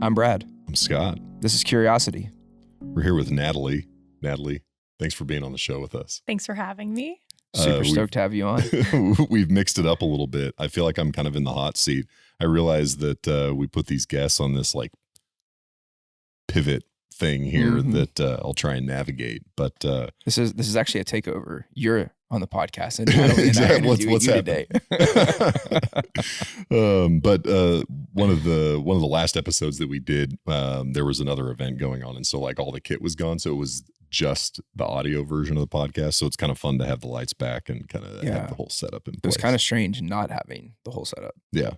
I'm Brad. I'm Scott. This is Curiosity. We're here with Natalie. Natalie, thanks for being on the show with us. Thanks for having me. Super stoked to have you on. We've mixed it up a little bit. I feel like I'm kind of in the hot seat. I realize that we put these guests on this like pivot thing here that I'll try and navigate. But this is actually a takeover. You're on the podcast, and exactly. What's happening today? But one of the last episodes that we did, there was another event going on, and so like all the kit was gone, so it was just the audio version of the podcast. So it's kind of fun to have the lights back and kind of have the whole setup in place. It was kind of strange not having the whole setup. It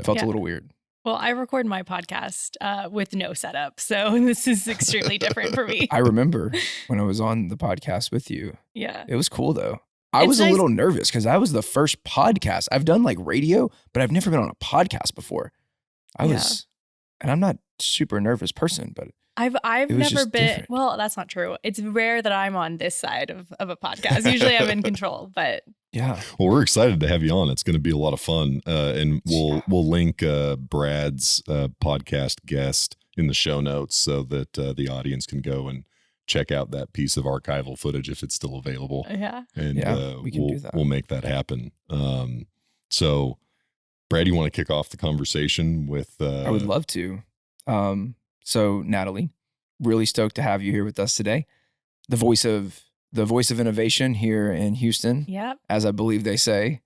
felt a little weird. Well, I record my podcast with no setup, so this is extremely different for me. I remember when I was on the podcast with you. Yeah. It was cool, though. I was a little nervous because I was the first podcast. I've done like radio, but I've never been on a podcast before. And I'm not a super nervous person, but I've never been. Different. Well, that's not true. It's rare that I'm on this side of a podcast. Usually I'm in control, but yeah. Well, we're excited to have you on. It's going to be a lot of fun. And we'll link Brad's podcast guest in the show notes so that the audience can go and check out that piece of archival footage if it's still available. Yeah. And we can do that. We'll make that happen. So Brad, you want to kick off the conversation with I would love to. So Natalie, really stoked to have you here with us today. The voice of innovation here in Houston. Yep. As I believe they say.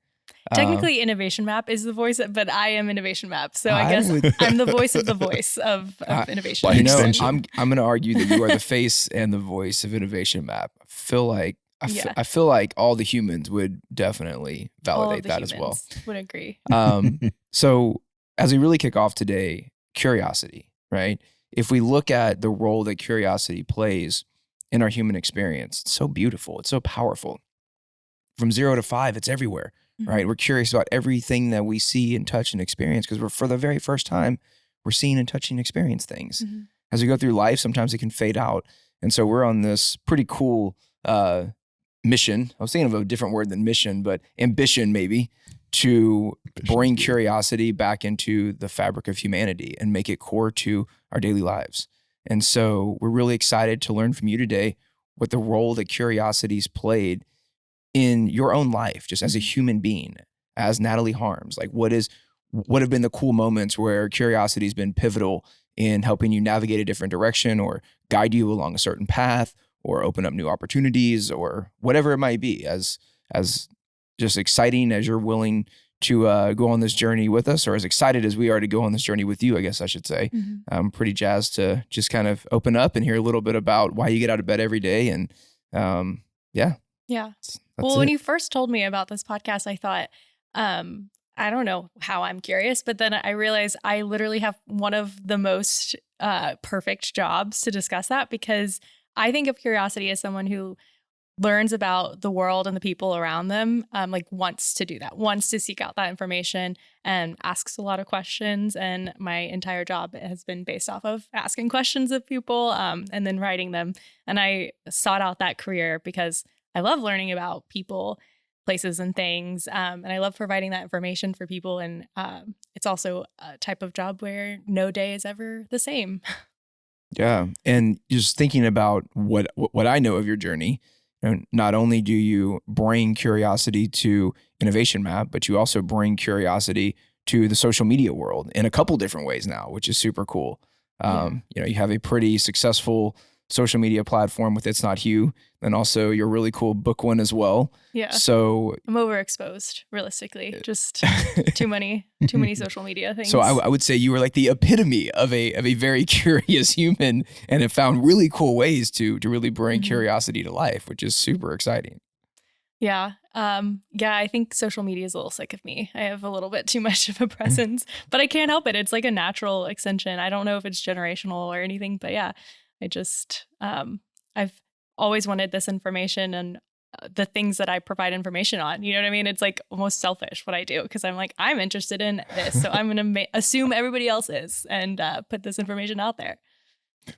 Technically, Innovation Map is the voice, but I am Innovation Map. So I guess I'm the voice of the voice of innovation. By extension. I'm going to argue that you are the face and the voice of Innovation Map. I feel like all the humans would definitely validate that as well. Would agree. So as we really kick off today, curiosity, right? If we look at the role that curiosity plays in our human experience, it's so beautiful. It's so powerful. From 0 to 5, it's everywhere, right? We're curious about everything that we see and touch and experience because for the very first time, we're seeing and touching and experience things. As we go through life, sometimes it can fade out. And so we're on this pretty cool mission. I was thinking of a different word than mission, but ambition maybe, to bring curiosity back into the fabric of humanity and make it core to our daily lives. And so we're really excited to learn from you today what the role that curiosity's played in your own life, just as a human being, as Natalie Harms. Like what have been the cool moments where curiosity's been pivotal in helping you navigate a different direction or guide you along a certain path or open up new opportunities or whatever it might be, as just exciting as you're willing to go on this journey with us, or as excited as we are to go on this journey with you, I guess I should say. I'm pretty jazzed to just kind of open up and hear a little bit about why you get out of bed every day. And Yeah. Well, when you first told me about this podcast, I thought, I don't know how I'm curious, but then I realized I literally have one of the most perfect jobs to discuss that, because I think of curiosity as someone who learns about the world and the people around them, wants to do that, wants to seek out that information and asks a lot of questions. And my entire job has been based off of asking questions of people and then writing them. And I sought out that career because I love learning about people, places, and things. And I love providing that information for people. And it's also a type of job where no day is ever the same. Yeah. And just thinking about what I know of your journey, not only do you bring curiosity to Innovation Map, but you also bring curiosity to the social media world in a couple different ways now, which is super cool. You have a pretty successful social media platform with It's Not Hugh, and also your really cool book one as well. Yeah. So I'm overexposed, realistically. Just too many social media things. So I would say you were like the epitome of a very curious human, and have found really cool ways to really bring curiosity to life, which is super exciting. Yeah. I think social media is a little sick of me. I have a little bit too much of a presence, but I can't help it. It's like a natural extension. I don't know if it's generational or anything, but yeah, I just, I've always wanted this information and the things that I provide information on. You know what I mean? It's like almost selfish what I do, because I'm like, I'm interested in this, so I'm going to assume everybody else is and put this information out there.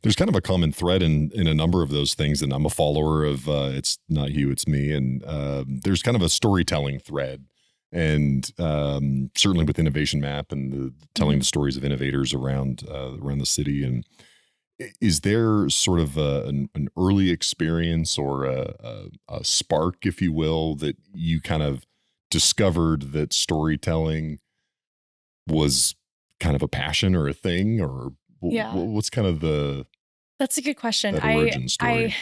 There's kind of a common thread in a number of those things, and I'm a follower of It's Not You, It's Me, and there's kind of a storytelling thread and certainly with Innovation Map and the telling the stories of innovators around the city. And is there sort of an early experience or a spark, if you will, that you kind of discovered that storytelling was kind of a passion or a thing, or what's kind of that's a good question. That origin story?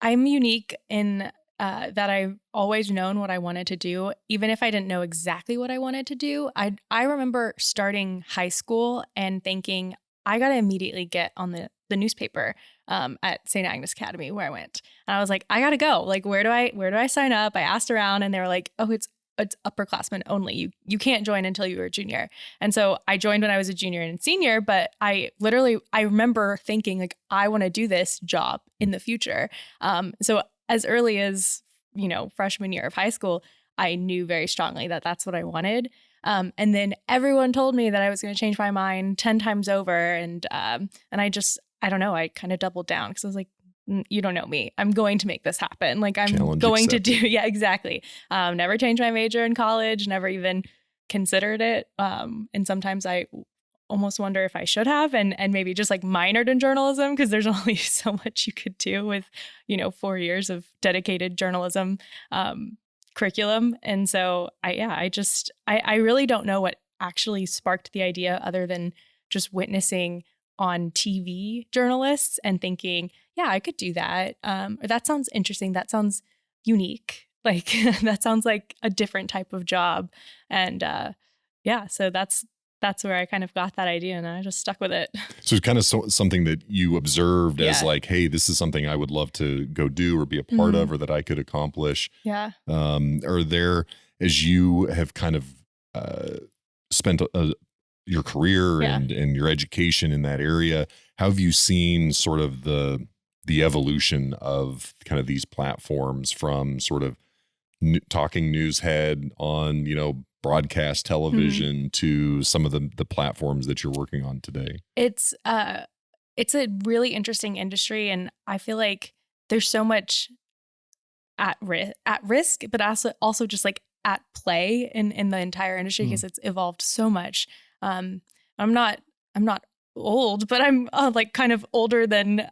I'm unique in that I've always known what I wanted to do, even if I didn't know exactly what I wanted to do. I remember starting high school and thinking, I got to immediately get on the newspaper at St. Agnes Academy where I went. And I was like, I got to go. Like, where do I sign up? I asked around and they were like, oh, it's upperclassmen only. You can't join until you were a junior. And so I joined when I was a junior and senior, but I remember thinking like, I want to do this job in the future. So as early as, freshman year of high school, I knew very strongly that that's what I wanted. And then everyone told me that I was going to change my mind 10 times over. And I don't know, I kind of doubled down because I was like, you don't know me. I'm going to make this happen. Like I'm Challenge going accepted. to do. Yeah, exactly. Never changed my major in college, never even considered it. And sometimes I almost wonder if I should have and maybe just like minored in journalism because there's only so much you could do with, 4 years of dedicated journalism curriculum. And so I really don't know what actually sparked the idea other than just witnessing on TV journalists and thinking, yeah, I could do that. Or that sounds interesting. That sounds unique. Like that sounds like a different type of job. And so that's where I kind of got that idea and I just stuck with it. So it's kind of something that you observed as like, hey, this is something I would love to go do or be a part of or that I could accomplish. Yeah. Are there, as you have kind of spent your career and your education in that area, how have you seen sort of the evolution of kind of these platforms from sort of talking news head on, broadcast television to some of the platforms that you're working on today? It's a really interesting industry, and I feel like there's so much at risk, but also just like at play in the entire industry because it's evolved so much. I'm not old, but I'm like kind of older than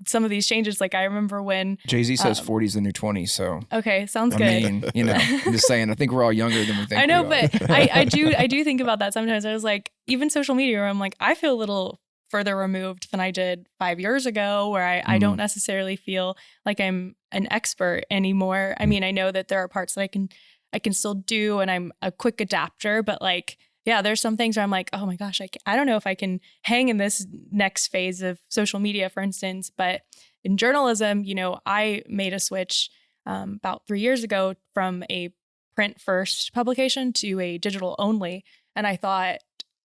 some of these changes. Like I remember when Jay-Z says 40 is the new 20. So okay, sounds good. I mean, I'm just saying, I think we're all younger than we think. I know, but I do think about that sometimes. I was like, even social media, where I'm like, I feel a little further removed than I did 5 years ago, where I don't necessarily feel like I'm an expert anymore. I mean, I know that there are parts that I can still do, and I'm a quick adapter, but like, yeah, there's some things where I'm like, oh my gosh, I don't know if I can hang in this next phase of social media, for instance. But in journalism, I made a switch about 3 years ago from a print first publication to a digital only. And I thought,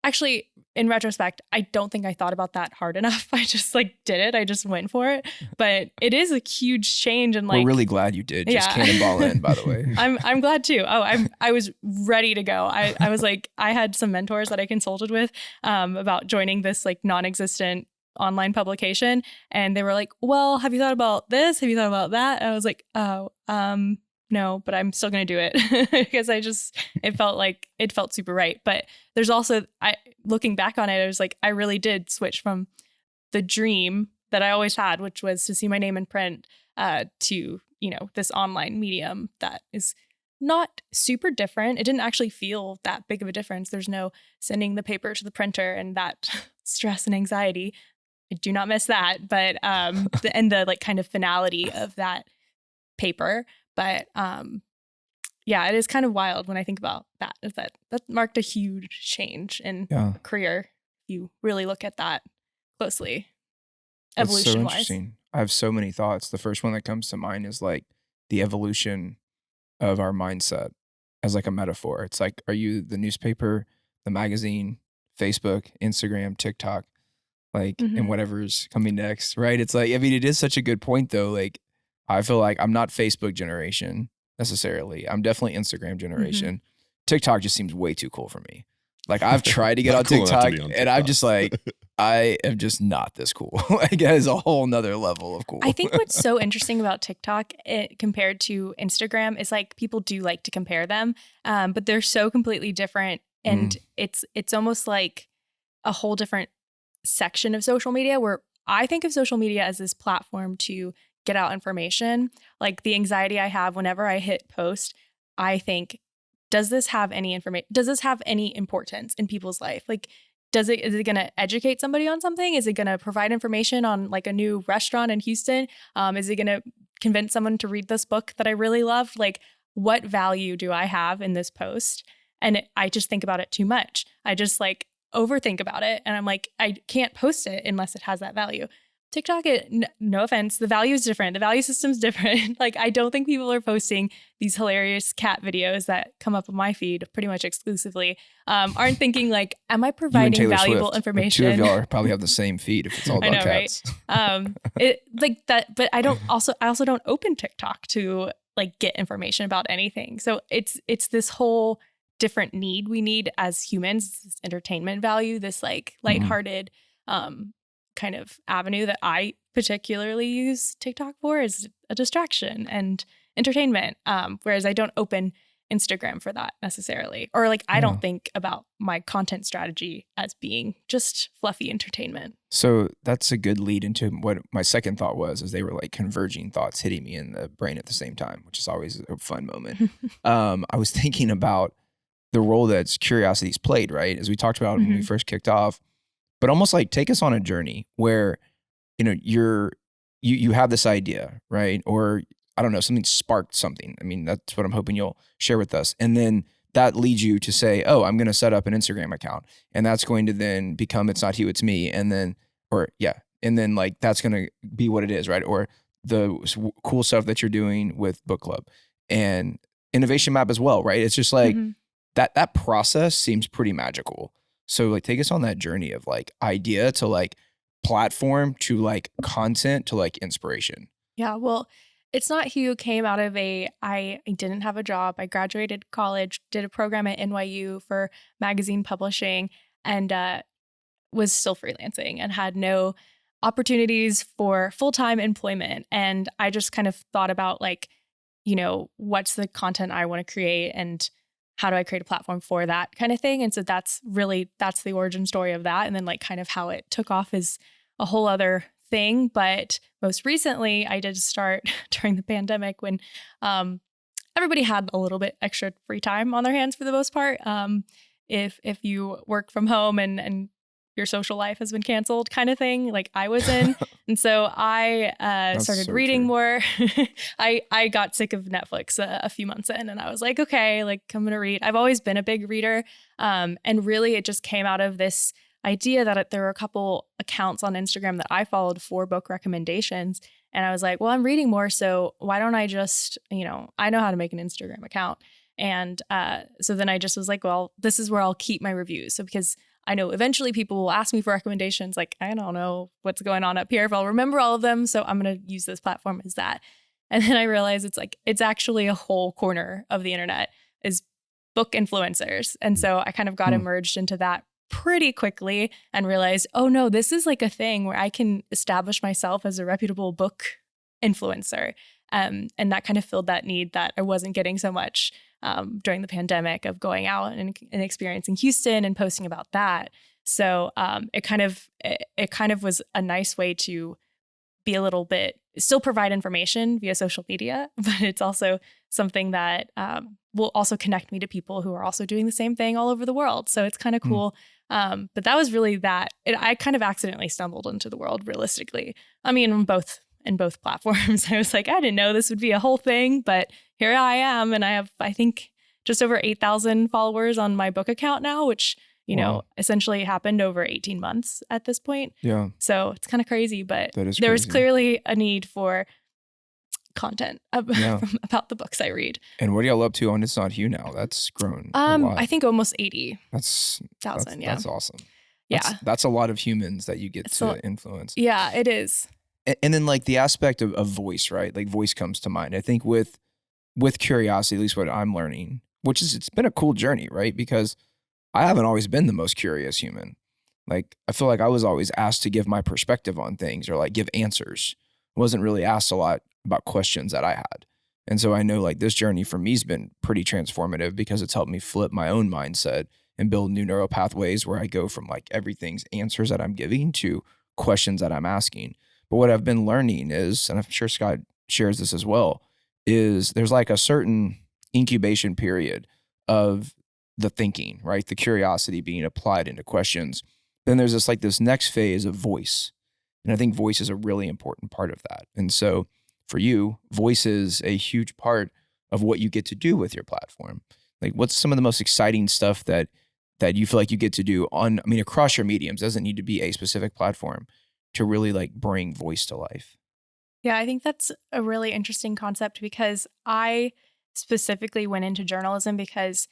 actually, in retrospect, I don't think I thought about that hard enough. I just like did it. I just went for it. But it is a huge change. And like, we're really glad you did. Just cannonball in, by the way. I'm glad too. Oh, I was ready to go. I was like, I had some mentors that I consulted with about joining this like non-existent online publication. And they were like, well, have you thought about this? Have you thought about that? And I was like, oh, no, but I'm still going to do it because it felt super right. But there's also, looking back on it, I was like, I really did switch from the dream that I always had, which was to see my name in print, to, this online medium that is not super different. It didn't actually feel that big of a difference. There's no sending the paper to the printer and that stress and anxiety. I do not miss that, but the like kind of finality of that paper. But it is kind of wild when I think about that. Is that marked a huge change in career? You really look at that closely, evolution wise. So interesting. I have so many thoughts. The first one that comes to mind is like the evolution of our mindset as like a metaphor. It's like, are you the newspaper, the magazine, Facebook, Instagram, TikTok, like, and whatever's coming next, right? It's like, I mean, it is such a good point though. Like, I feel like I'm not Facebook generation necessarily. I'm definitely Instagram generation. TikTok just seems way too cool for me. Like I've tried to get on TikTok and I'm just like, I am just not this cool. Like, that is a whole nother level of cool. I think what's so interesting about TikTok compared to Instagram is like people do like to compare them, but they're so completely different. And it's almost like a whole different section of social media, where I think of social media as this platform to get out information. Like the anxiety I have whenever I hit post, I think, does this have any information? Does this have any importance in people's life? Like, is it going to educate somebody on something? Is it going to provide information on like a new restaurant in Houston? Is it going to convince someone to read this book that I really love? Like, what value do I have in this post? And I just think about it too much. I just like overthink about it. And I'm like, I can't post it unless it has that value. TikTok, no offense, the value is different. The value system's different. Like, I don't think people are posting these hilarious cat videos that come up on my feed pretty much exclusively. Aren't thinking like, am I providing valuable information? Like, 2 of y'all probably have the same feed if it's all about cats. Right? It like that, but I also don't open TikTok to like get information about anything. So it's this whole different need we need as humans, this entertainment value, this like lighthearted kind of avenue that I particularly use TikTok for, is a distraction and entertainment. Whereas I don't open Instagram for that necessarily, or like I don't think about my content strategy as being just fluffy entertainment. So that's a good lead into what my second thought was, as they were like converging thoughts hitting me in the brain at the same time, which is always a fun moment. I was thinking about the role that curiosity's played, right? As we talked about when we first kicked off, but almost like take us on a journey where, you know, you have this idea, right? Or I don't know, something sparked something. I mean, that's what I'm hoping you'll share with us. And then that leads you to say, oh, I'm going to set up an Instagram account, and that's going to then become It's Not You, It's Me. And then, and then like, that's going to be what it is, right? Or the cool stuff that you're doing with book club and Innovation Map as well, right? It's just like that process seems pretty magical. So like, take us on that journey of like idea to like platform to like content to like inspiration. Yeah, well, It's Not You came out of I didn't have a job. I graduated college, did a program at NYU for magazine publishing, and was still freelancing and had no opportunities for full-time employment. And I just kind of thought about like, you know, what's the content I want to create and how do I create a platform for that kind of thing? And so that's the origin story of that. And then like kind of how it took off is a whole other thing. But most recently I did start during the pandemic when everybody had a little bit extra free time on their hands for the most part. If you work from home and your social life has been canceled kind of thing, like I was in. And so I started reading more. I got sick of Netflix a few months in, and I was like, okay, like I'm going to read. I've always been a big reader. And really it just came out of this idea that there were a couple accounts on Instagram that I followed for book recommendations. And I was like, well, I'm reading more, so why don't I just, I know how to make an Instagram account. And so then I just was like, well, this is where I'll keep my reviews. So because I know eventually people will ask me for recommendations. Like, I don't know what's going on up here if I'll remember all of them. So I'm going to use this platform as that. And then I realized it's actually a whole corner of the internet is book influencers. And so I kind of got immersed into that pretty quickly and realized, oh no, this is like a thing where I can establish myself as a reputable book influencer. And that kind of filled that need that I wasn't getting so much during the pandemic of going out and experiencing Houston and posting about that. So it kind of was a nice way to be a little bit, still provide information via social media, but it's also something that will also connect me to people who are also doing the same thing all over the world. So it's kind of cool. But that was really that. I kind of accidentally stumbled into the world realistically. I mean, in both platforms. I was like, I didn't know this would be a whole thing, but here I am. And I have, I think, just over 8,000 followers on my book account now, which, essentially happened over 18 months at this point. Yeah. So it's kind of crazy, but there was clearly a need for content about the books I read. And what are y'all up to on It's Not You now? That's grown a lot. I think almost 80. That's 1,000. Yeah. That's awesome. Yeah. That's a lot of humans that you get to influence. Yeah, it is. And then like the aspect of voice, right? Like voice comes to mind. I think with curiosity, at least what I'm learning, which is it's been a cool journey, right? Because I haven't always been the most curious human. Like, I feel like I was always asked to give my perspective on things or like give answers. I wasn't really asked a lot about questions that I had. And so I know like this journey for me has been pretty transformative because it's helped me flip my own mindset and build new neural pathways where I go from like everything's answers that I'm giving to questions that I'm asking. But what I've been learning is, and I'm sure Scott shares this as well, is there's like a certain incubation period of the thinking, right? The curiosity being applied into questions. Then there's this next phase of voice. And I think voice is a really important part of that. And so for you, voice is a huge part of what you get to do with your platform. Like, what's some of the most exciting stuff that you feel like you get to do across your mediums? Doesn't need to be a specific platform to really like bring voice to life. Yeah, I think that's a really interesting concept because I specifically went into journalism because,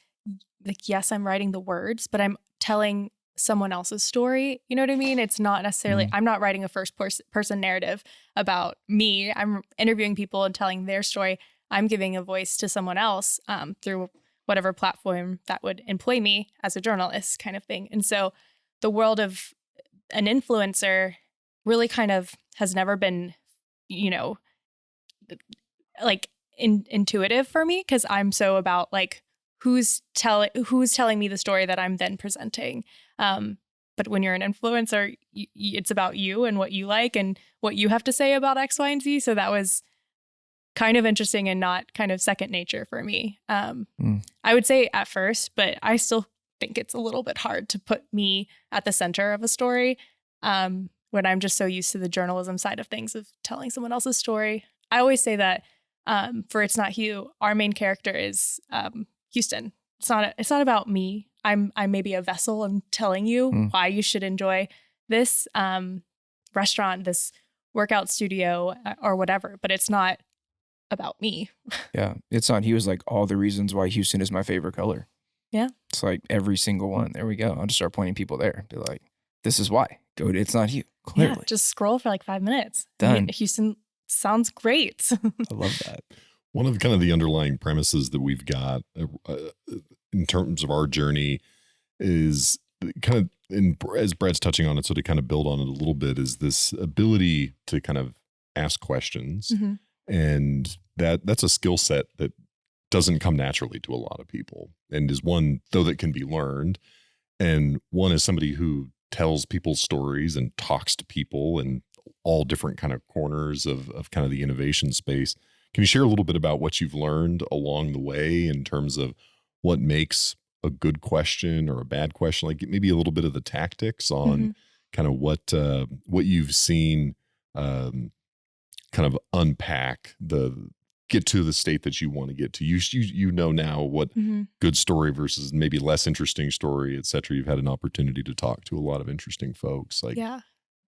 like, yes, I'm writing the words, but I'm telling someone else's story. You know what I mean? It's not necessarily, I'm not writing a first person narrative about me. I'm interviewing people and telling their story. I'm giving a voice to someone else through whatever platform that would employ me as a journalist kind of thing. And so the world of an influencer really kind of has never been, like intuitive for me because I'm so about like who's telling me the story that I'm then presenting. But when you're an influencer, it's about you and what you like and what you have to say about X, Y, and Z. So that was kind of interesting and not kind of second nature for me. I would say at first, but I still think it's a little bit hard to put me at the center of a story when I'm just so used to the journalism side of things of telling someone else's story. I always say that for It's Not Hugh, our main character is Houston. It's not about me. I'm maybe a vessel and telling you why you should enjoy this restaurant, this workout studio, or whatever. But it's not about me. Yeah, It's Not Hugh is like all the reasons why Houston is my favorite color. Yeah, it's like every single one. There we go. I'll just start pointing people there. Be like, this is why. Go to It's Not Hugh. Clearly, yeah, just scroll for like 5 minutes. Done. I mean, Houston sounds great. I love that. One of the underlying premises that we've got in terms of our journey is kind of, as Brad's touching on it, so to kind of build on it a little bit, is this ability to kind of ask questions. And that's a skill set that doesn't come naturally to a lot of people and is one, though, that can be learned. And one is somebody who tells people's stories and talks to people in all different kind of corners of kind of the innovation space. Can you share a little bit about what you've learned along the way in terms of what makes a good question or a bad question? Like maybe a little bit of the tactics on kind of what you've seen kind of unpack get to the state that you want to get to. You know now what good story versus maybe less interesting story, et cetera. You've had an opportunity to talk to a lot of interesting folks. Like, yeah,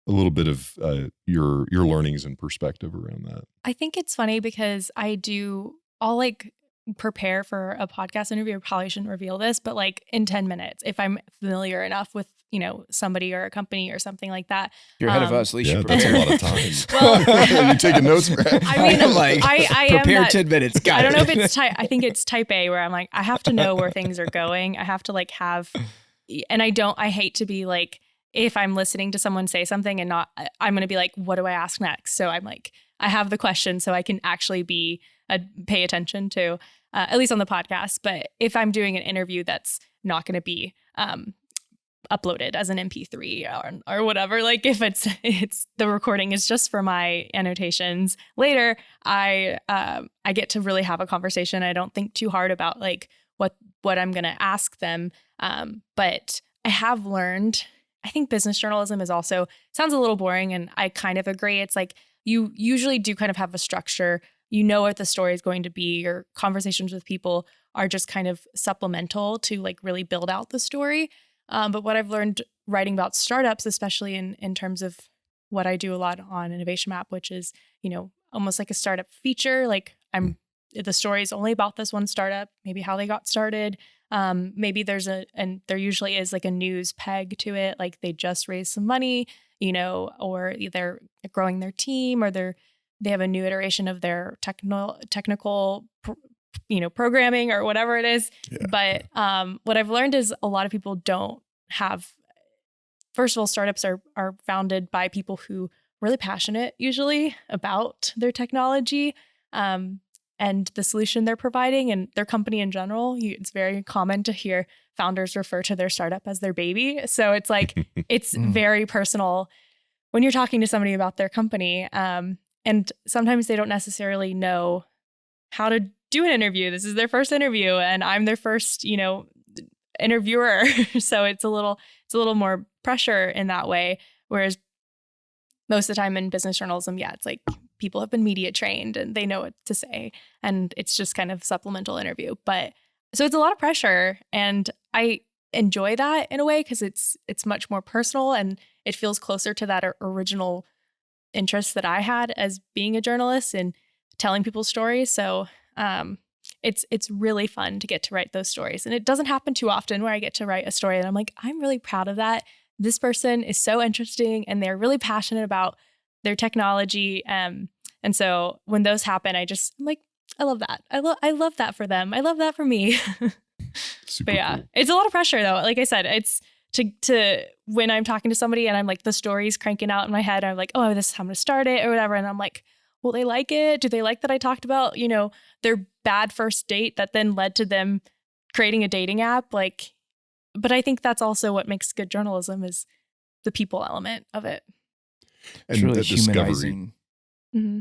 a little bit of your learnings and perspective around that. I think it's funny because I'll like prepare for a podcast interview. I probably shouldn't reveal this, but like in 10 minutes, if I'm familiar enough with, somebody or a company or something like that. You're ahead of us. At least you that's a lot of time. Well, you taking notes, Brad? I mean, I'm like, I prepare 10 minutes. I don't know if it's I think it's type A where I'm like, I have to know where things are going. I have to like and I hate to be like, if I'm listening to someone say something and I'm going to be like, what do I ask next? So I'm like, I have the question so I can actually pay attention to, at least on the podcast. But if I'm doing an interview that's not going to be uploaded as an MP3 or whatever, like if it's the recording is just for my annotations later, I get to really have a conversation. I don't think too hard about like what I'm going to ask them. But I have learned, I think business journalism is also sounds a little boring, and I kind of agree. It's like you usually do kind of have a structure. You know what the story is going to be. Your conversations with people are just kind of supplemental to like really build out the story. But what I've learned writing about startups, especially in terms of what I do a lot on Innovation Map, which is, almost like a startup feature. Like the story is only about this one startup, maybe how they got started. Maybe there usually is like a news peg to it. Like they just raised some money, or they're growing their team, or they have a new iteration of their technical programming or whatever it is. Yeah. But what I've learned is a lot of people don't have first of all, startups are founded by people who are really passionate usually about their technology and the solution they're providing and their company in general. It's very common to hear founders refer to their startup as their baby. So it's like, it's very personal when you're talking to somebody about their company. And sometimes they don't necessarily know how to do an interview. This is their first interview and I'm their first, interviewer. So it's a little more pressure in that way. Whereas most of the time in business journalism, it's like people have been media trained and they know what to say. And it's just kind of supplemental interview. But so it's a lot of pressure. And I enjoy that in a way because it's much more personal and it feels closer to that original interest that I had as being a journalist and telling people's stories. So it's really fun to get to write those stories. And it doesn't happen too often where I get to write a story and I'm like, I'm really proud of that. This person is so interesting and they're really passionate about their technology. And so when those happen, I'm like, I love that. I love that for them. I love that for me. Super But cool. It's a lot of pressure though. Like I said, it's to when I'm talking to somebody and I'm like, the story's cranking out in my head. I'm like, oh, this is how I'm going to start it or whatever. And I'm like, will they like it? Do they like that I talked about, their bad first date that then led to them creating a dating app? Like, but I think that's also what makes good journalism is the people element of it. It's And really the humanizing. Mm-hmm.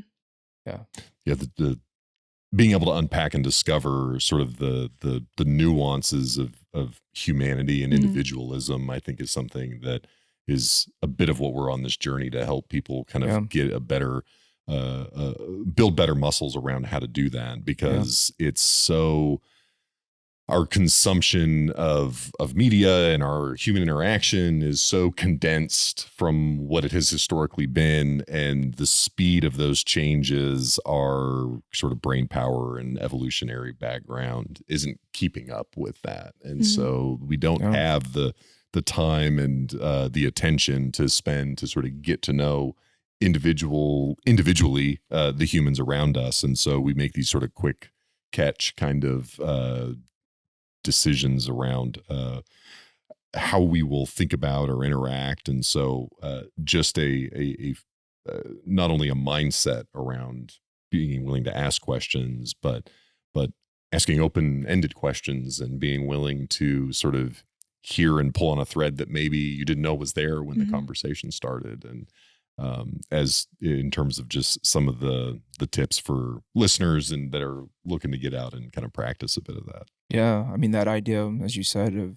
Yeah. The being able to unpack and discover sort of the nuances of humanity and individualism, I think is something that is a bit of what we're on this journey to help people kind of get a better, build better muscles around how to do that, because it's so, our consumption of media and our human interaction is so condensed from what it has historically been, and the speed of those changes, our sort of brain power and evolutionary background isn't keeping up with that. And so we don't have the time and the attention to spend to sort of get to know individually the humans around us. And so we make these sort of quick catch kind of decisions around how we will think about or interact. And so just a not only a mindset around being willing to ask questions, but asking open-ended questions and being willing to sort of hear and pull on a thread that maybe you didn't know was there when the conversation started. And as in terms of just some of the tips for listeners and that are looking to get out and kind of practice a bit of that. Yeah. I mean, that idea, as you said,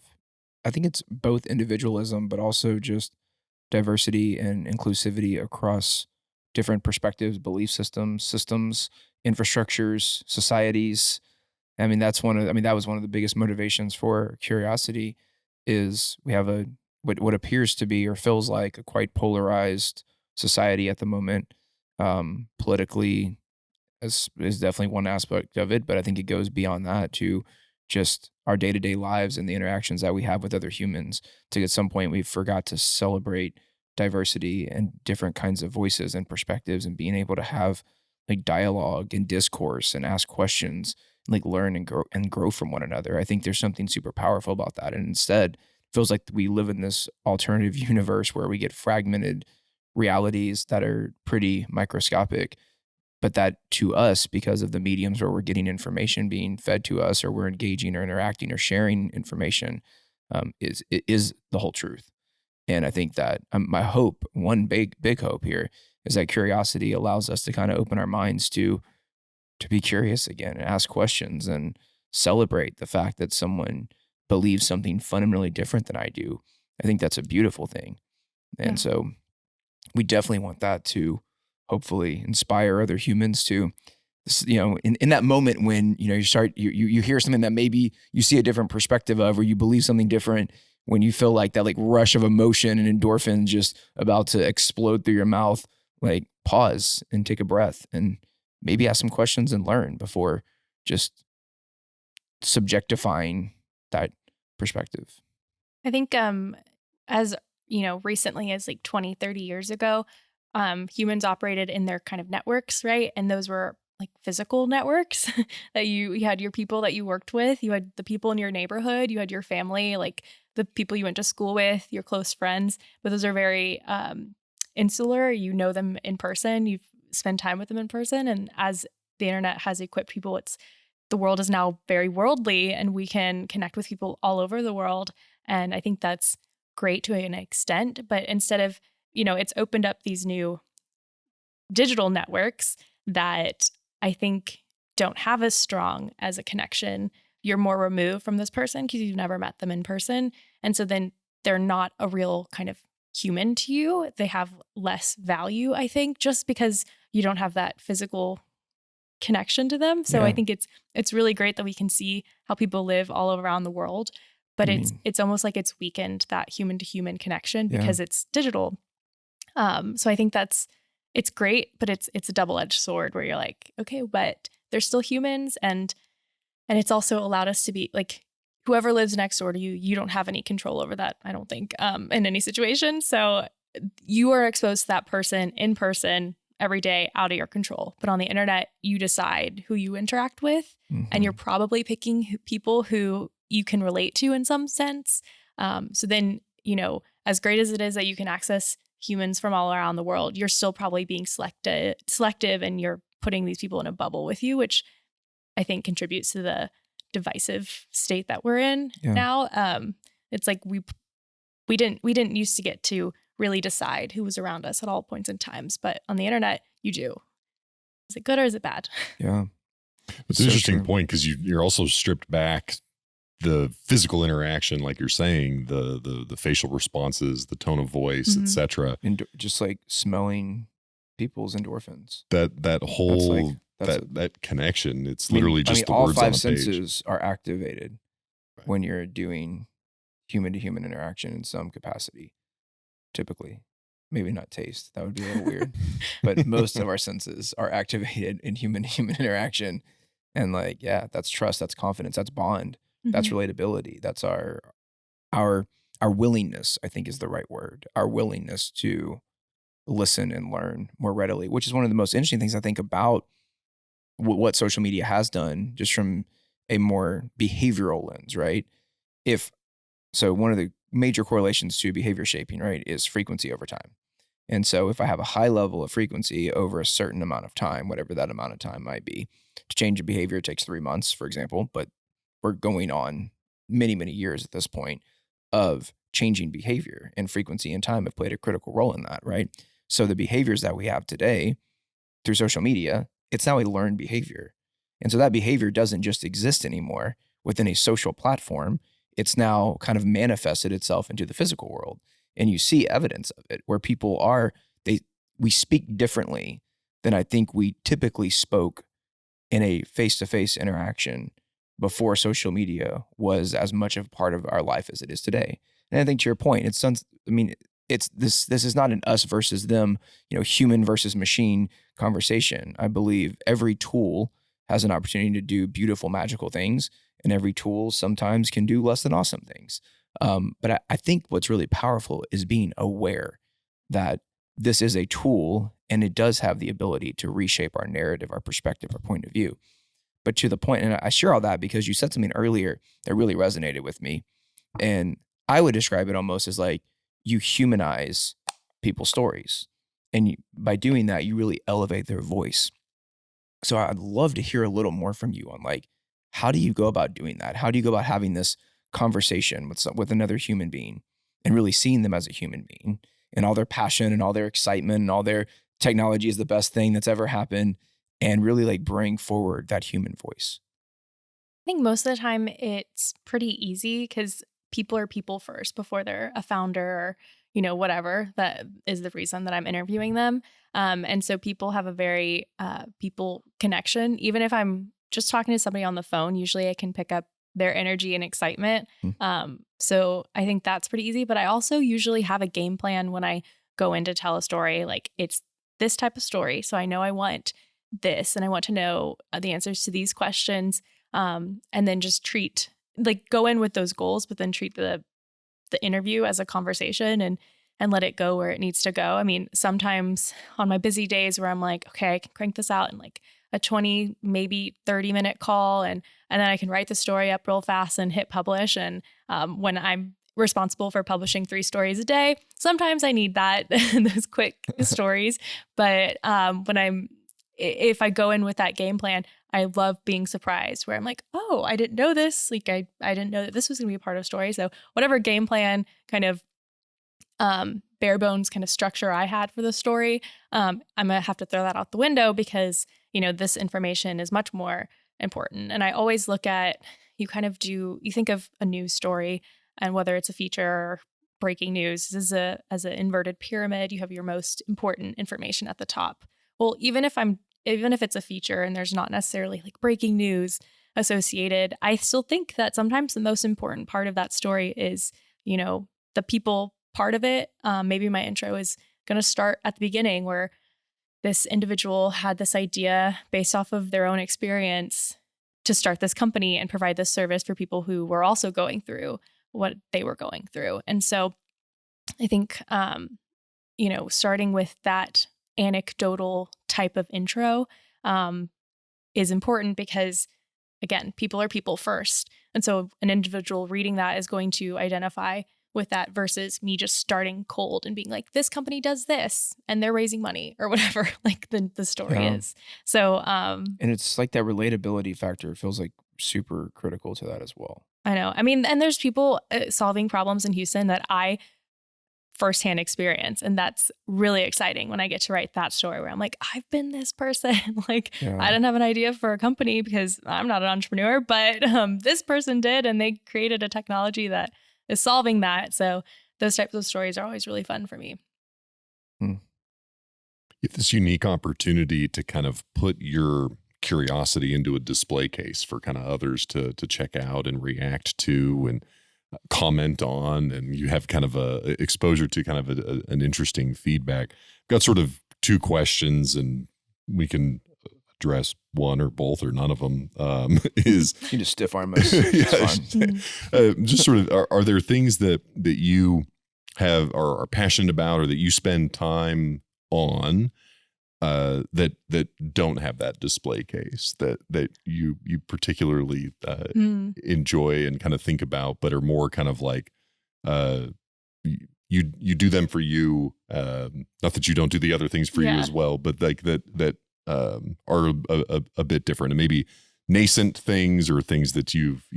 I think it's both individualism, but also just diversity and inclusivity across different perspectives, belief systems, infrastructures, societies. I mean, that was one of the biggest motivations for Curiosity is we have what appears to be or feels like a quite polarized society at the moment. Politically is definitely one aspect of it, but I think it goes beyond that to just our day-to-day lives and the interactions that we have with other humans. To at some point we forgot to celebrate diversity and different kinds of voices and perspectives and being able to have like dialogue and discourse and ask questions and like learn and grow from one another. I think there's something super powerful about that. And instead, it feels like we live in this alternative universe where we get fragmented realities that are pretty microscopic, but that to us, because of the mediums where we're getting information being fed to us, or we're engaging or interacting or sharing information, is the whole truth. And I think that my hope, one big hope here, is that Curiosity allows us to kind of open our minds to be curious again and ask questions and celebrate the fact that someone believes something fundamentally different than I do. I think that's a beautiful thing. And so we definitely want that to hopefully inspire other humans to, in that moment when, you hear something that maybe you see a different perspective of, or you believe something different, when you feel like that like rush of emotion and endorphin just about to explode through your mouth, like pause and take a breath and maybe ask some questions and learn before just subjectifying that perspective. I think as recently as like 20, 30 years ago, humans operated in their kind of networks, right? And those were like physical networks that you had your people that you worked with, you had the people in your neighborhood, you had your family, like the people you went to school with, your close friends, but those are very insular. You know them in person, you've spent time with them in person. And as the internet has equipped people, the world is now very worldly and we can connect with people all over the world. And I think that's great to an extent, but instead of, it's opened up these new digital networks that I think don't have as strong as a connection. You're more removed from this person because you've never met them in person. And so then they're not a real kind of human to you. They have less value, I think, just because you don't have that physical connection to them. So I think it's really great that we can see how people live all around the world, but it's almost like it's weakened that human to human connection because it's digital. So I think it's great, but it's a double-edged sword where you're like, okay, but they're still humans, and it's also allowed us to be like, whoever lives next door to you, you don't have any control over that, I don't think, in any situation. So you are exposed to that person in person every day, out of your control. But on the internet, you decide who you interact with, and you're probably picking people who you can relate to in some sense. So then, as great as it is that you can access humans from all around the world, you're still probably being selective, and you're putting these people in a bubble with you, which I think contributes to the divisive state that we're in now. It's like we didn't used to get to really decide who was around us at all points in times, but on the internet, you do. Is it good or is it bad? Yeah, it's an interesting point because you're also stripped back the physical interaction, like you're saying, the facial responses, the tone of voice, etc. And just like smelling people's endorphins. That whole that connection. It's literally just the all words on five the page. senses are activated when you're doing human to human interaction in some capacity. Typically, maybe not taste. That would be a little weird. But most of our senses are activated in human to human interaction. And that's trust, that's confidence, that's bond. That's relatability. That's our willingness, I think is the right word. Our willingness to listen and learn more readily, which is one of the most interesting things I think about what social media has done, just from a more behavioral lens, right? So one of the major correlations to behavior shaping, right, is frequency over time. And so if I have a high level of frequency over a certain amount of time, whatever that amount of time might be, to change a behavior, it takes 3 months, for example, but we're going on many, many years at this point of changing behavior, and frequency and time have played a critical role in that, right? So the behaviors that we have today through social media, it's now a learned behavior. And so that behavior doesn't just exist anymore within a social platform. It's now kind of manifested itself into the physical world. And you see evidence of it where people we speak differently than I think we typically spoke in a face-to-face interaction before social media was as much of a part of our life as it is today. And I think to your point, this is not an us versus them, human versus machine conversation. I believe every tool has an opportunity to do beautiful, magical things, and every tool sometimes can do less than awesome things. But I think what's really powerful is being aware that this is a tool and it does have the ability to reshape our narrative, our perspective, our point of view. But to the point, and I share all that because you said something earlier that really resonated with me. And I would describe it almost as like you humanize people's stories. And by doing that, you really elevate their voice. So I'd love to hear a little more from you on how do you go about doing that? How do you go about having this conversation with another human being and really seeing them as a human being and all their passion and all their excitement and all their technology is the best thing that's ever happened, and really bring forward that human voice? I think most of the time it's pretty easy because people are people first before they're a founder or, whatever. That is the reason that I'm interviewing them. And so people have a very people connection. Even if I'm just talking to somebody on the phone, usually I can pick up their energy and excitement. So I think that's pretty easy. But I also usually have a game plan when I go in to tell a story. Like, it's this type of story. So I know I want this and I want to know the answers to these questions. And then just go in with those goals, but then treat the interview as a conversation and let it go where it needs to go. I mean, sometimes on my busy days where I'm like, okay, I can crank this out in a 20, maybe 30-minute call. And then I can write the story up real fast and hit publish. And when I'm responsible for publishing 3 stories a day. Sometimes I need that, those quick stories. But if I go in with that game plan, I love being surprised where I'm like, oh, I didn't know this. Like I didn't know that this was going to be a part of a story. So whatever game plan kind of bare bones kind of structure I had for the story, I'm going to have to throw that out the window because, this information is much more important. And I always look at, you think of a news story, and whether it's a feature or breaking news as an inverted pyramid, you have your most important information at the top. Well, even if it's a feature and there's not necessarily like breaking news associated, I still think that sometimes the most important part of that story is, the people part of it. Maybe my intro is going to start at the beginning where this individual had this idea based off of their own experience to start this company and provide this service for people who were also going through what they were going through. And so I think, starting with that anecdotal type of intro is important because, again, people are people first. And so an individual reading that is going to identify with that versus me just starting cold and being like, this company does this and they're raising money or whatever, like the story is. So, and it's like that relatability factor. It feels like super critical to that as well. I know. I mean, and there's people solving problems in Houston that I firsthand experience. And that's really exciting when I get to write that story where I'm like, I've been this person. Like, I didn't have an idea for a company because I'm not an entrepreneur, but this person did, and they created a technology that is solving that. So those types of stories are always really fun for me. You have this unique opportunity to kind of put your curiosity into a display case for kind of others to check out and react to and comment on, and you have kind of a exposure to kind of an interesting feedback. Got sort of 2 questions, and we can address one or both or none of them. Is you just stiff arm us? Just sort of are there things that you are passionate about or that you spend time on that don't have that display case that you particularly enjoy and kind of think about, but are more kind of like you do them for you, not that you don't do the other things for you as well, but like that are a bit different, and maybe nascent things or things that you've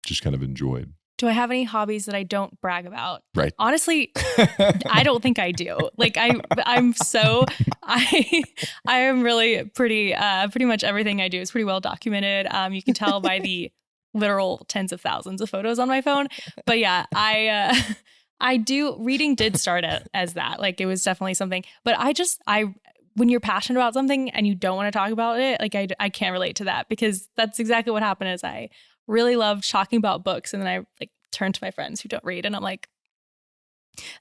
just kind of enjoyed. Do I have any hobbies that I don't brag about? Right. Honestly, I don't think I do. Like I am really pretty much everything I do is pretty well documented. You can tell by the literal tens of thousands of photos on my phone. But yeah, I do. Reading did start as that. Like it was definitely something. But when you're passionate about something and you don't want to talk about it, like I can't relate to that, because that's exactly what happened. Is I really loved talking about books, and then I like turned to my friends who don't read, and I'm like,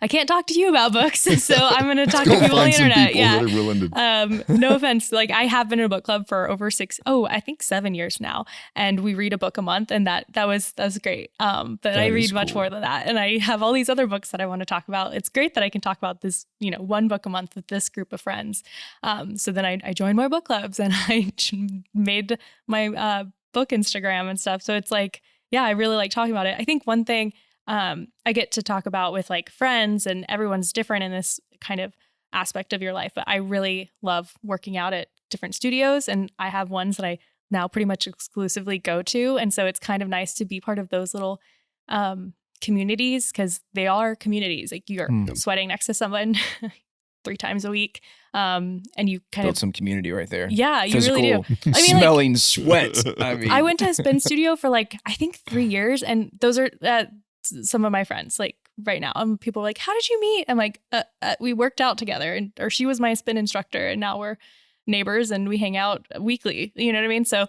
I can't talk to you about books, so I'm going to talk to people on the internet. No offense. Like I have been in a book club for over 7 years now, and we read a book a month, and that's great. But I read much more than that, and I have all these other books that I want to talk about. It's great that I can talk about this, one book a month with this group of friends. So then I joined more book clubs, and I made my book Instagram and stuff. So it's like, yeah, I really like talking about it. I think one thing I get to talk about with like friends, and everyone's different in this kind of aspect of your life, but I really love working out at different studios, and I have ones that I now pretty much exclusively go to. And so it's kind of nice to be part of those little communities, because they are communities. Like you're sweating next to someone 3 times a week. And you kind build some community right there. Yeah, you Physical, really do. I mean, smelling sweat. I went to a spin studio for I think 3 years, and those are some of my friends like right now. People are like, how did you meet? I'm like, we worked out together, or she was my spin instructor, and now we're neighbors and we hang out weekly. You know what I mean? So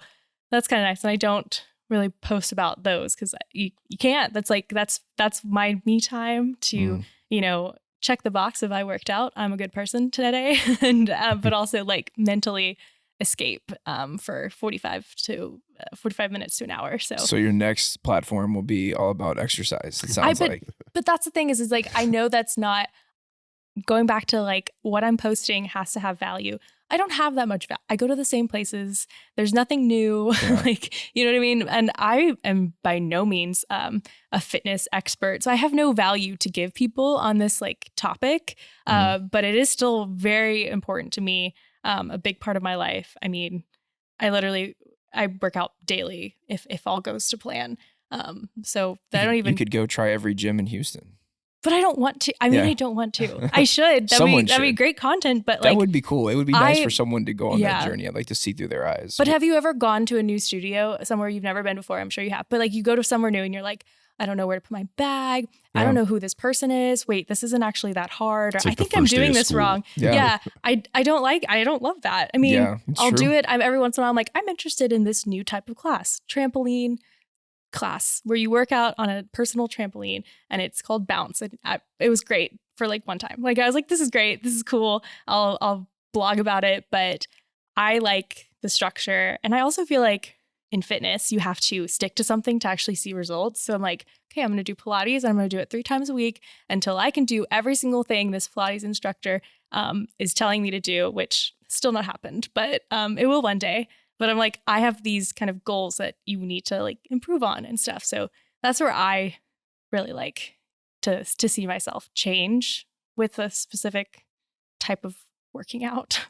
that's kind of nice. And I don't really post about those because you can't. That's my me time to, check the box if I worked out. I'm a good person today. And but also like mentally escape for 45 minutes to an hour. So your next platform will be all about exercise. It sounds like. But that's the thing is like, I know that's not going back to like what I'm posting has to have value. I don't have that much. I go to the same places. There's nothing new. Yeah. Like, you know what I mean? And I am by no means a fitness expert. So I have no value to give people on this like topic. But it is still very important to me. A big part of my life. I mean, I work out daily if all goes to plan. So that I don't even. You could go try every gym in Houston. But I don't want to. I mean, I don't want to. I should. That'd be great content. But like, that would be cool. It would be nice for someone to go on that journey. I'd like to see through their eyes. But have you ever gone to a new studio somewhere you've never been before? I'm sure you have. But like, you go to somewhere new and you're like, I don't know where to put my bag. I don't know who this person is. Wait, this isn't actually that hard. Or, like I think I'm doing this wrong. Yeah. I don't love that. I mean, I'll do it. Every once in a while, I'm like, I'm interested in this new type of class, trampoline class, where you work out on a personal trampoline, and it's called Bounce. And it was great for like one time. Like I was like, this is great. This is cool. I'll blog about it. But I like the structure. And I also feel like in fitness, you have to stick to something to actually see results. So I'm like, okay, I'm going to do Pilates. And I'm going to do it 3 times a week until I can do every single thing this Pilates instructor is telling me to do, which still not happened, but it will one day. But I'm like, I have these kind of goals that you need to like improve on and stuff. So that's where I really like to see myself change with a specific type of working out.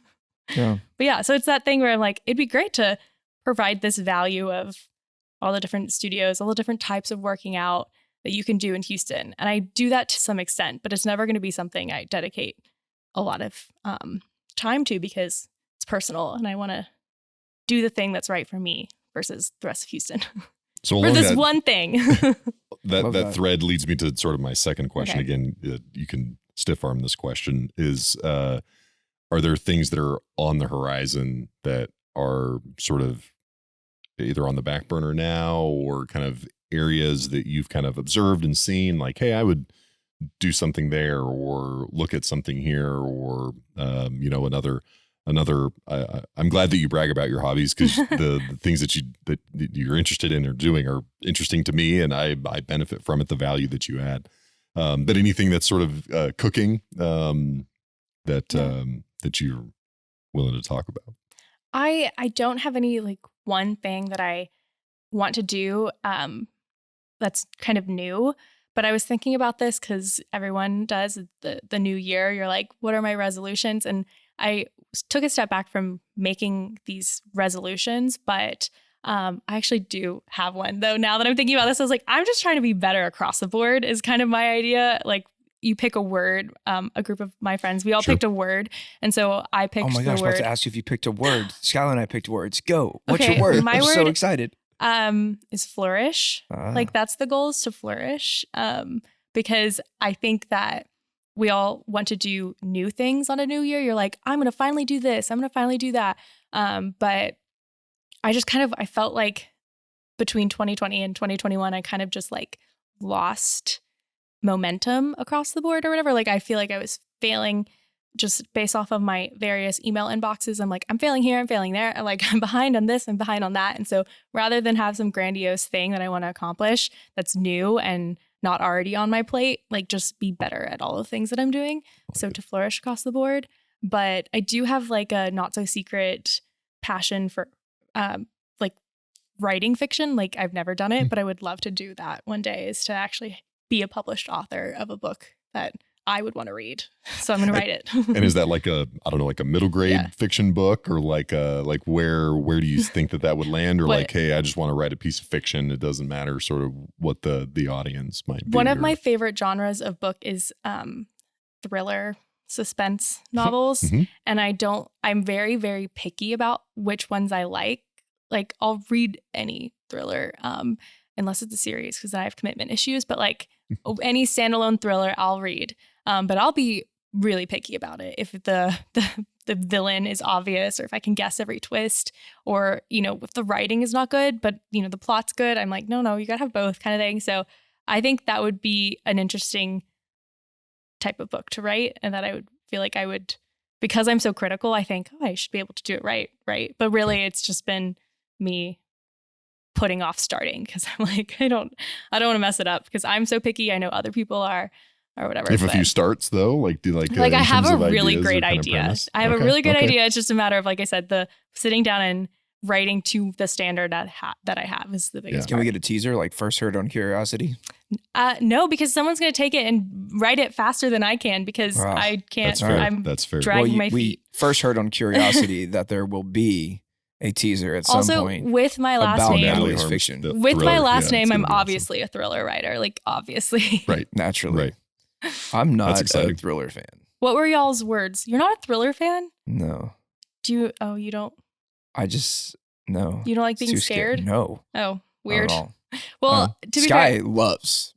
Yeah. But yeah, so it's that thing where I'm like, it'd be great to provide this value of all the different studios, all the different types of working out that you can do in Houston. And I do that to some extent, but it's never going to be something I dedicate a lot of time to because it's personal and I want to do the thing that's right for me versus the rest of Houston. So for this one thing. that thread leads me to sort of my second question. Okay. Again, you can stiff arm this question is, are there things that are on the horizon that are sort of either on the back burner now or kind of areas that you've kind of observed and seen like, hey, I would do something there or look at something here or, another, I'm glad that you brag about your hobbies because the things that you're interested in or doing are interesting to me and I benefit from it, the value that you add. But anything that's sort of cooking that you're willing to talk about? I don't have any like one thing that I want to do that's kind of new, but I was thinking about this because everyone does the new year. You're like, what are my resolutions? And I took a step back from making these resolutions, but I actually do have one though. Now that I'm thinking about this, I was like, I'm just trying to be better across the board is kind of my idea. Like you pick a word, a group of my friends, we all picked a word. And so I picked the word. Oh my gosh, I was about to ask you if you picked a word. Skylar and I picked words. Go. What's your word? My I'm word so excited. Is flourish. Like that's the goal, is to flourish. Because I think that we all want to do new things on a new year. You're like, I'm going to finally do this. I'm going to finally do that. But I felt like between 2020 and 2021, I kind of just like lost momentum across the board or whatever. Like, I feel like I was failing just based off of my various email inboxes. I'm like, I'm failing here, I'm failing there. I'm behind on this, I'm behind on that. And so rather than have some grandiose thing that I want to accomplish that's new and not already on my plate, like just be better at all the things that I'm doing. So to flourish across the board. But I do have like a not so secret passion for like writing fiction. Like I've never done it, but I would love to do that one day, is to actually be a published author of a book that I would want to read. So I'm going to write it. And is that like a middle grade fiction book, or like where do you think that would land, or like, hey, I just want to write a piece of fiction. It doesn't matter sort of what the audience might be. One of my favorite genres of book is thriller suspense novels. Mm-hmm. And I'm very, very picky about which ones I like. Like I'll read any thriller, unless it's a series, because I have commitment issues, but like any standalone thriller I'll read. But I'll be really picky about it. If the villain is obvious, or if I can guess every twist, or, if the writing is not good, but, the plot's good, I'm like, no, you gotta have both kind of thing. So I think that would be an interesting type of book to write, and that I would feel like I would, because I'm so critical, I think, I should be able to do it right. But really, it's just been me putting off starting because I'm like, I don't want to mess it up because I'm so picky. I know other people are. or whatever. You have a few starts though, like I have a really great idea. I have a really good okay. idea. It's just a matter of, like I said, the sitting down and writing to the standard that I have is the biggest part. Can we get a teaser, like first heard on Curiosity? No, because someone's going to take it and write it faster than I can, because I can't. That's fair. I'm That's fair. dragging my feet. We first heard on Curiosity that there will be a teaser at some point. Also, with my last name, Natalie's fiction. With my last name, I'm obviously a thriller writer. Like, obviously. Right. Naturally. Right. I'm not a thriller fan. What were y'all's words? You're not a thriller fan? No. You don't? No. You don't like being scared? No. Oh, weird. Not at all. Well, to be Sky fair, loves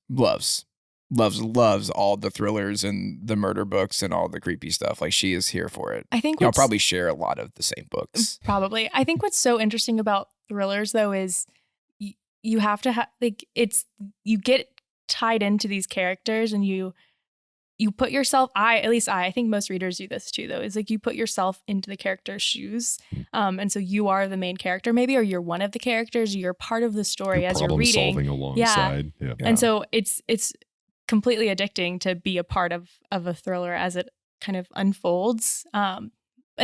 all the thrillers and the murder books and all the creepy stuff. Like, she is here for it. I think y'all probably share a lot of the same books. Probably. I think what's so interesting about thrillers, though, is you have to have, like, you get tied into these characters, and you put yourself, I think most readers do this too, though, is like you put yourself into the character's shoes. And so you are the main character maybe, or you're one of the characters, you're part of the story as you're reading. Problem solving alongside. Yeah. And so it's completely addicting to be a part of a thriller as it kind of unfolds. And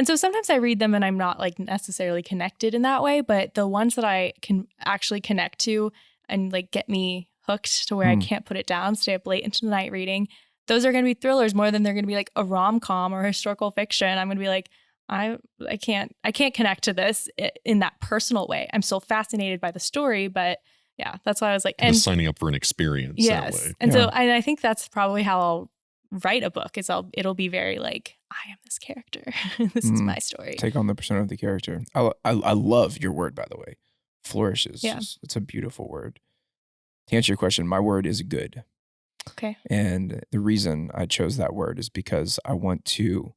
so sometimes I read them and I'm not like necessarily connected in that way, but the ones that I can actually connect to and like get me hooked to where I can't put it down, stay up late into the night reading, those are going to be thrillers more than they're going to be like a rom-com or historical fiction. I'm going to be like, I can't connect to this in that personal way. I'm still fascinated by the story, but yeah, that's why I was like, and signing up for an experience. Yes. That way. And so I think that's probably how I'll write a book, is it'll be very like, I am this character. This is my story. Take on the persona of the character. I love your word, by the way. Flourish is it's a beautiful word. To answer your question, my word is good. Okay. And the reason I chose that word is because I want to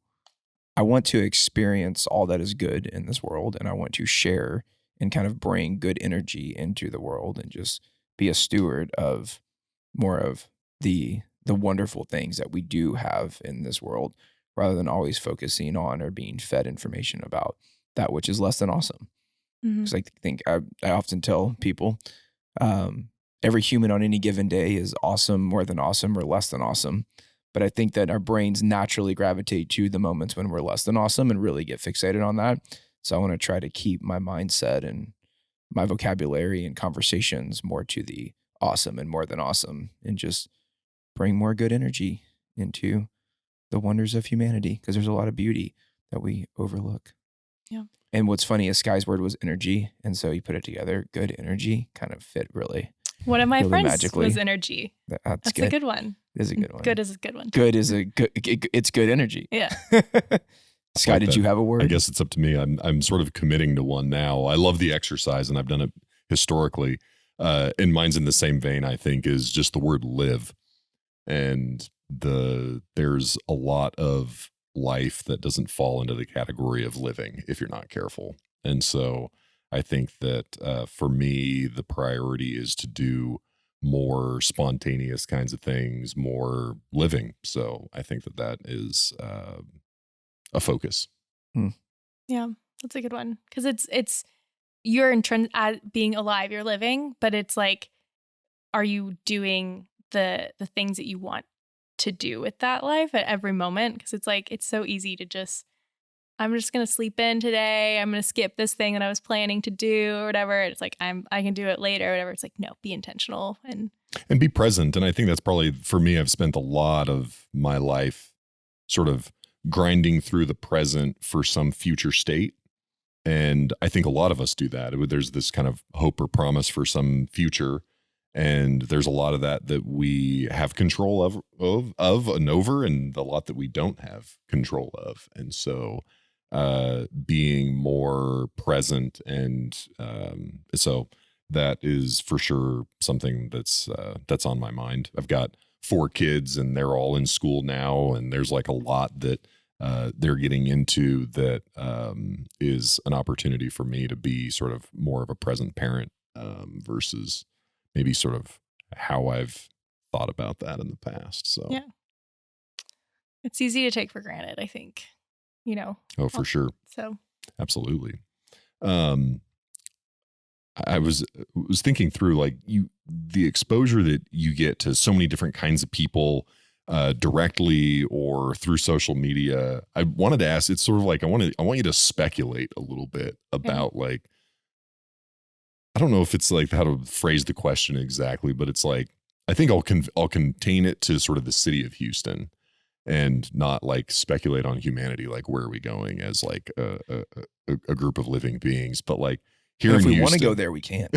experience all that is good in this world, and I want to share and kind of bring good energy into the world and just be a steward of more of the wonderful things that we do have in this world, rather than always focusing on or being fed information about that which is less than awesome. Because I think I often tell people, every human on any given day is awesome, more than awesome, or less than awesome. But I think that our brains naturally gravitate to the moments when we're less than awesome and really get fixated on that. So I want to try to keep my mindset and my vocabulary and conversations more to the awesome and more than awesome, and just bring more good energy into the wonders of humanity, because there's a lot of beauty that we overlook. Yeah. And what's funny is Sky's word was energy. And so you put it together, good energy kind of fit really. One of my friends was energy. That's good. A good one. It is a good one. Good is a good one. Good is it's good energy. Yeah. Sky, did you have a word? I guess it's up to me. I'm sort of committing to one now. I love the exercise, and I've done it historically. And mine's in the same vein, I think, is just the word live. And there's a lot of life that doesn't fall into the category of living if you're not careful. And so I think that for me, the priority is to do more spontaneous kinds of things, more living. So I think that is a focus. Yeah, that's a good one. Because it's you're being alive, you're living, but it's like, are you doing the things that you want to do with that life at every moment? Because it's like, it's so easy to just, I'm just going to sleep in today. I'm going to skip this thing that I was planning to do or whatever. It's like, I can do it later or whatever. It's like, no, be intentional and be present. And I think that's probably, for me, I've spent a lot of my life sort of grinding through the present for some future state. And I think a lot of us do that. There's this kind of hope or promise for some future. And there's a lot of that we have control of and over, and a lot that we don't have control of. And so being more present, and so that is for sure something that's on my mind. I've got 4 kids, and they're all in school now, and there's like a lot that they're getting into that is an opportunity for me to be sort of more of a present parent versus maybe sort of how I've thought about that in the past. So yeah, it's easy to take for granted, I think, Oh, for sure. So absolutely. I was thinking through like the exposure that you get to so many different kinds of people, directly or through social media. I wanted to ask, it's sort of like, I want you to speculate a little bit about like, I don't know if it's like how to phrase the question exactly, but it's like, I think I'll contain it to sort of the city of Houston and not like speculate on humanity. Like, where are we going as like a group of living beings? But like, here if in we want to Houston, go there, we can.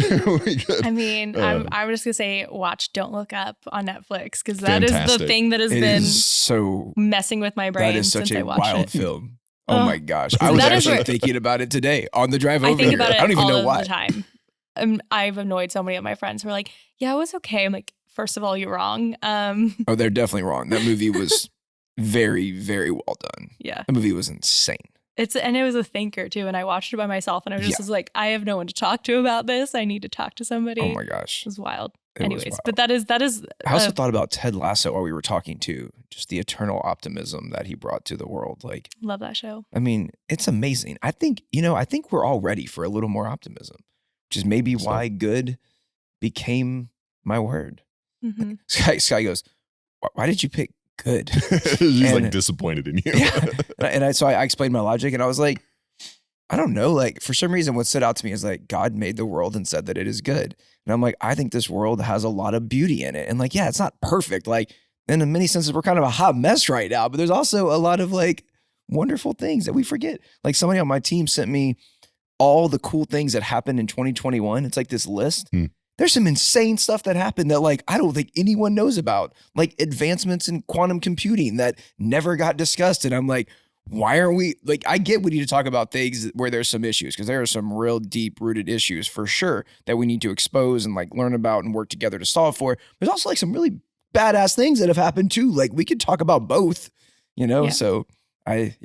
I mean, I'm just gonna say, watch Don't Look Up on Netflix, because that is the thing that has been so messing with my brain. That is such since a I watched wild it. film. Oh my gosh, I So was that is actually where- thinking about it today on the drive over I think here. about it I don't even all know of why. the time. I've annoyed so many of my friends who are like, "Yeah, it was okay." I'm like, first of all, you're wrong. Oh, they're definitely wrong. That movie was very, very well done. Yeah, the movie was insane. And it was a thinker too. And I watched it by myself, and I was like, I have no one to talk to about this. I need to talk to somebody. Oh my gosh, it was wild. It Anyways, was wild. but that is. I also thought about Ted Lasso while we were talking too. Just the eternal optimism that he brought to the world. Like, love that show. I mean, it's amazing. I think we're all ready for a little more optimism, which is maybe why good became my word. Mm-hmm. Sky goes, why did you pick good? She's like disappointed in you. Yeah. And so I explained my logic, and I was like, I don't know. Like, for some reason, what stood out to me is like, God made the world and said that it is good. And I'm like, I think this world has a lot of beauty in it. And like, yeah, it's not perfect. Like, in many senses, we're kind of a hot mess right now, but there's also a lot of like wonderful things that we forget. Like, somebody on my team sent me all the cool things that happened in 2021. It's like this list. There's some insane stuff that happened that like, I don't think anyone knows about, like advancements in quantum computing that never got discussed. And I'm like, why are we like, I get we need to talk about things where there's some issues, because there are some real deep rooted issues for sure that we need to expose and like learn about and work together to solve for. There's also like some really badass things that have happened too. Like, we could talk about both, So I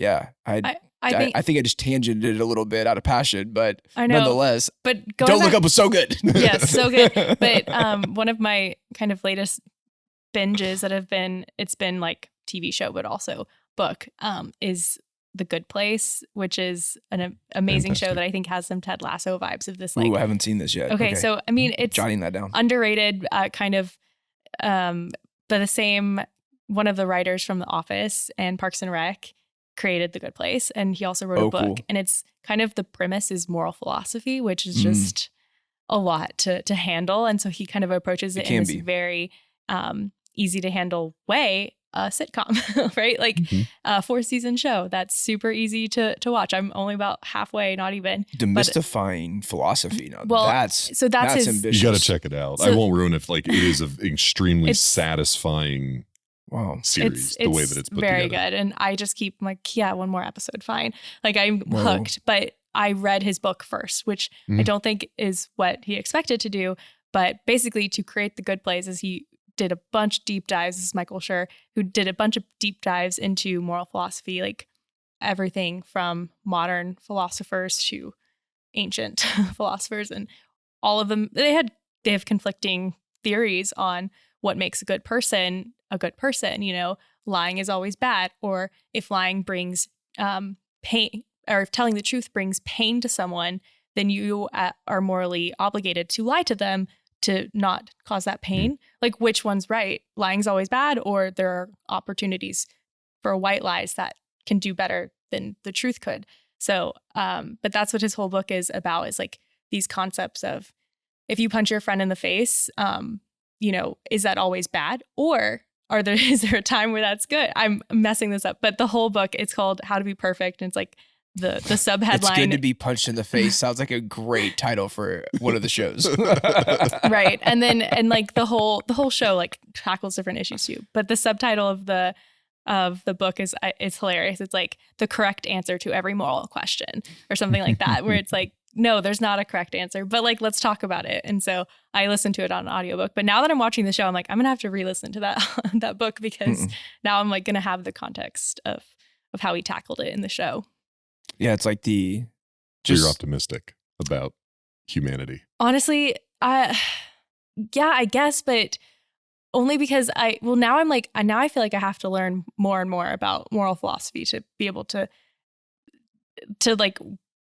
think I just tangented it a little bit out of passion, but nonetheless, but Don't Look Up was so good. Yes, so good. But one of my kind of latest binges that it's been like TV show, but also book, is The Good Place, which is an amazing show that I think has some Ted Lasso vibes of this. Like, ooh, I haven't seen this yet. Okay, so I mean, it's jotting that down. Underrated, kind of, but the same. One of the writers from The Office and Parks and Rec created The Good Place, and he also wrote a book. Cool. And it's kind of, the premise is moral philosophy, which is just a lot to handle. And so he kind of approaches it in this very easy to handle way. Sitcom, right? Like a 4-season show that's super easy to watch. I'm only about halfway, not even. Demystifying philosophy. Now, well, that's his, ambitious. You got to check it out. I won't ruin it. Like, it is an extremely satisfying series. The way that it's put very together. Good. And I just keep like, yeah, one more episode, fine. Like, I'm hooked. But I read his book first, which I don't think is what he expected to do. But basically, to create The Good Place, is he did a bunch of deep dives. This is Michael Schur, who did a bunch of deep dives into moral philosophy, like everything from modern philosophers to ancient philosophers, and all of them, they have conflicting theories on what makes a good person. Lying is always bad, or if lying brings pain, or if telling the truth brings pain to someone, then you are morally obligated to lie to them to not cause that pain. Like, which one's right? Lying's always bad, or there are opportunities for white lies that can do better than the truth could. So, but that's what his whole book is about, is like these concepts of, if you punch your friend in the face, is that always bad? Or is there a time where that's good? I'm messing this up, but the whole book, it's called How to Be Perfect. And it's like, the subheadline. It's good to be punched in the face. Sounds like a great title for one of the shows. Right. And like the whole show like tackles different issues too. But the subtitle of the book is, it's hilarious. It's like the correct answer to every moral question or something like that, where it's like, no, there's not a correct answer, but like, let's talk about it. And so I listened to it on an audiobook, but now that I'm watching the show, I'm like, I'm going to have to re-listen to that book, because now I'm like going to have the context of how he tackled it in the show. Yeah, it's like you're optimistic about humanity. Honestly, I guess, but only because now I'm like, now I feel like I have to learn more and more about moral philosophy to be able to like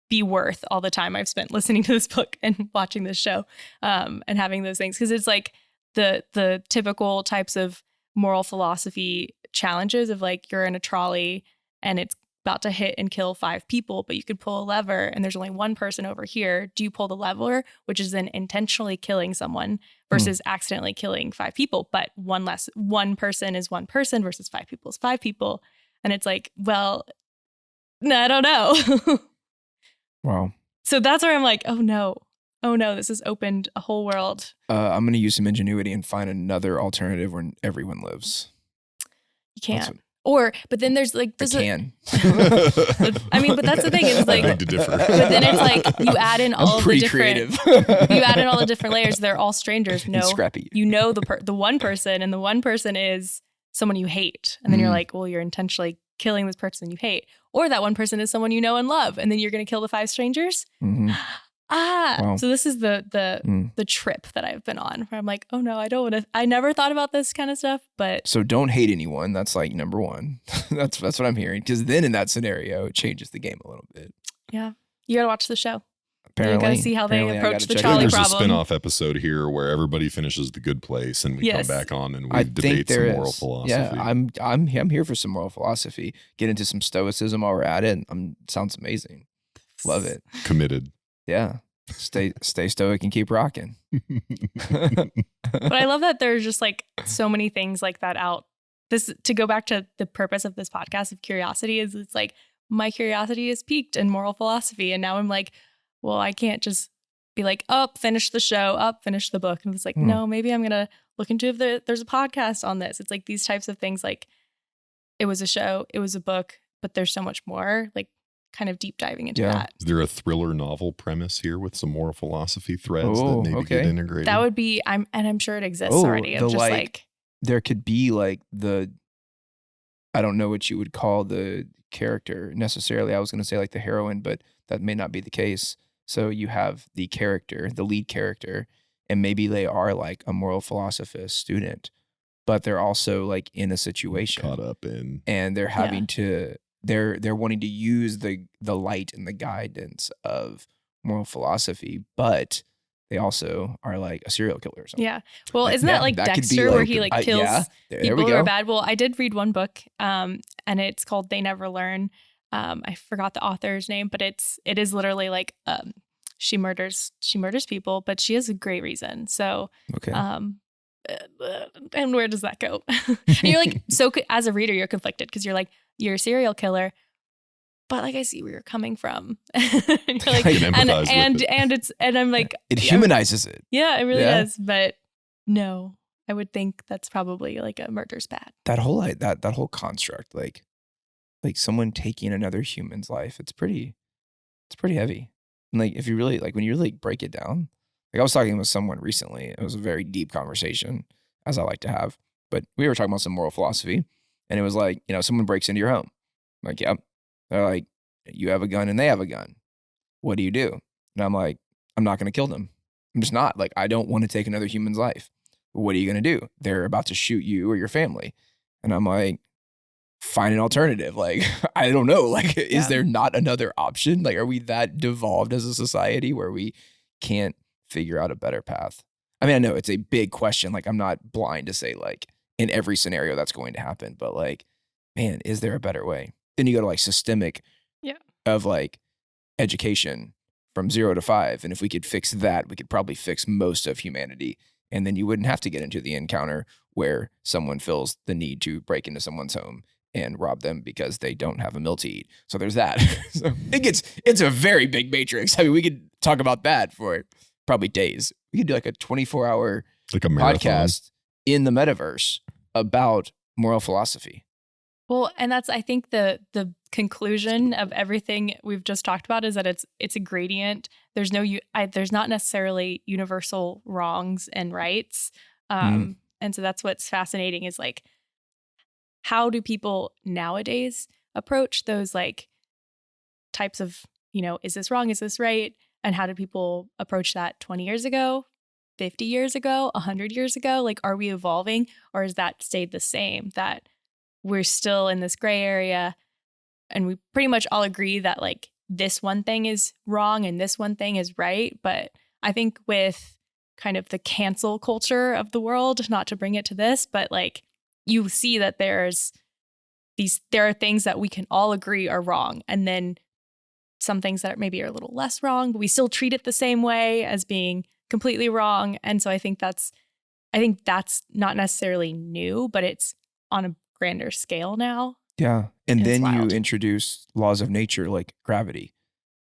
be worth all the time I've spent listening to this book and watching this show, and having those things. Because it's like the typical types of moral philosophy challenges of like you're in a trolley and it's about to hit and kill 5 people, but you could pull a lever and there's only one person over here. Do you pull the lever, which is then intentionally killing someone versus accidentally killing 5 people? But one person is one person versus 5 people is 5 people. And it's like, well, no, I don't know. Wow. So that's where I'm like, oh no, this has opened a whole world. I'm going to use some ingenuity and find another alternative where everyone lives. You can't. But then there's like, I can. I mean, but that's the thing. It's like, I beg to differ. But then it's like you add in all of the different. creative. You add in all the different layers. They're all strangers. No, scrappy. You know the one person, and the one person is someone you hate, and then you're like, well, you're intentionally killing this person you hate, or that one person is someone you know and love, and then you're going to kill the 5 strangers. Mm-hmm. Wow. So this is the trip that I've been on where I'm like, oh no, I don't want to, I never thought about this kind of stuff, but. So don't hate anyone. That's like number one. that's what I'm hearing. Because then in that scenario, it changes the game a little bit. Yeah. You got to watch the show. Apparently. You got to see how they approach the trolley There's problem. a spin-off episode here where everybody finishes The Good Place and we come back on and we debate some moral philosophy. Yeah, I'm here for some moral philosophy. Get into some stoicism while we're at it. Sounds amazing. Love it. Committed. Yeah. Stay stoic and keep rocking. But I love that there's just like so many things like that out. This, to go back to the purpose of this podcast of curiosity, is it's like my curiosity is piqued in moral philosophy. And now I'm like, well, I can't just be like, finish the show, finish the book. And it's like, no, maybe I'm going to look into if there's a podcast on this. It's like these types of things, like it was a show, it was a book, but there's so much more, like kind of deep diving into that. Is there a thriller novel premise here with some moral philosophy threads that maybe get integrated? That would be, I'm sure it exists already. Of just like there could be like I don't know what you would call the character necessarily. I was going to say like the heroine, but that may not be the case. So you have the character, the lead character, and maybe they are like a moral philosophist student, but they're also like in a situation caught up in, and they're having to, they're wanting to use the light and the guidance of moral philosophy, but they also are like a serial killer or something. Yeah. Well, like, isn't that like Dexter, where he like kills people who are bad? Well, I did read one book, and it's called They Never Learn. I forgot the author's name, but it is literally like she murders people, but she has a great reason. So and where does that go? And you're like, so as a reader, you're conflicted because you're like, you're a serial killer, but like I see where you're coming from. And you're like, and I'm like, it humanizes it. Yeah, it really does. But no, I would think that's probably like a murder's bad. That whole that whole construct, like someone taking another human's life, it's pretty heavy. And like if you really when you really break it down, like I was talking with someone recently, it was a very deep conversation, as I like to have, but we were talking about some moral philosophy, and it was like, someone breaks into your home. I'm like, yep. They're like, you have a gun and they have a gun. What do you do? And I'm like, I'm not going to kill them. I'm just not. Like, I don't want to take another human's life. What are you going to do? They're about to shoot you or your family. And I'm like, find an alternative. Like, I don't know. Like, is there not another option? Like, are we that devolved as a society where we can't figure out a better path? I mean, I know it's a big question. Like, I'm not blind to say like in every scenario that's going to happen, but like, man, is there a better way? Then you go to like systemic of like education from 0 to 5. And if we could fix that, we could probably fix most of humanity. And then you wouldn't have to get into the encounter where someone feels the need to break into someone's home and rob them because they don't have a meal to eat. So there's that. So it's a very big matrix. I mean, we could talk about that for probably days. We could do like a 24-hour podcast in the metaverse about moral philosophy. Well, and that's, I think the conclusion of everything we've just talked about is that it's a gradient. There's not necessarily universal wrongs and rights. And so that's what's fascinating is like, how do people nowadays approach those like types of, is this wrong? Is this right? And how did people approach that 20 years ago, 50 years ago, 100 years ago? Like, are we evolving, or has that stayed the same, that we're still in this gray area and we pretty much all agree that like this one thing is wrong and this one thing is right? But I think with kind of the cancel culture of the world, not to bring it to this, but like you see that there's there are things that we can all agree are wrong, and then some things that maybe are a little less wrong, but we still treat it the same way as being completely wrong. And so I think that's not necessarily new, but it's on a grander scale now. Yeah. And then you introduce laws of nature like gravity.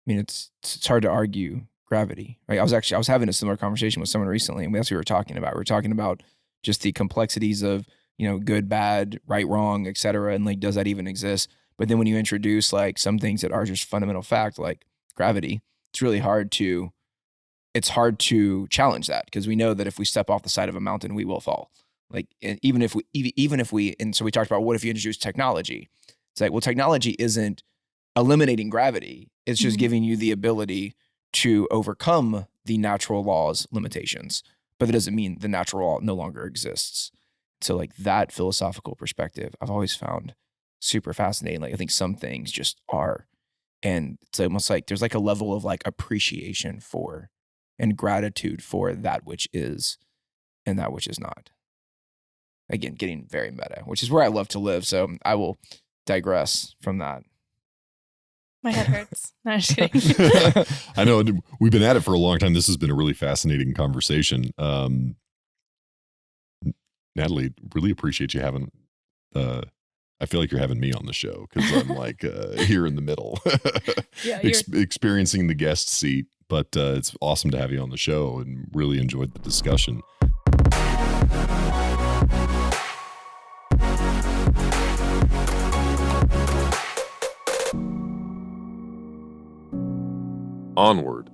I mean, it's hard to argue gravity, right? I was having a similar conversation with someone recently, and that's what we were talking about. We were talking about just the complexities of, good, bad, right, wrong, et cetera. And like, does that even exist? But then when you introduce like some things that are just fundamental fact, like gravity, it's hard to challenge that, because we know that if we step off the side of a mountain, we will fall. Like, even if we, and so we talked about, what if you introduce technology? It's like, well, technology isn't eliminating gravity. It's just giving you the ability to overcome the natural law's limitations, but that doesn't mean the natural law no longer exists. So like that philosophical perspective, I've always found super fascinating. Like, I think some things just are, and it's almost like there's like a level of like appreciation for and gratitude for that which is and that which is not. Again, getting very meta, which is where I love to live. So I will digress from that. My head hurts. No, I'm just kidding. I know we've been at it for a long time. This has been a really fascinating conversation. Natalie, really appreciate you having, I feel like you're having me on the show, because I'm like here in the middle, experiencing the guest seat, but it's awesome to have you on the show, and really enjoyed the discussion. Onward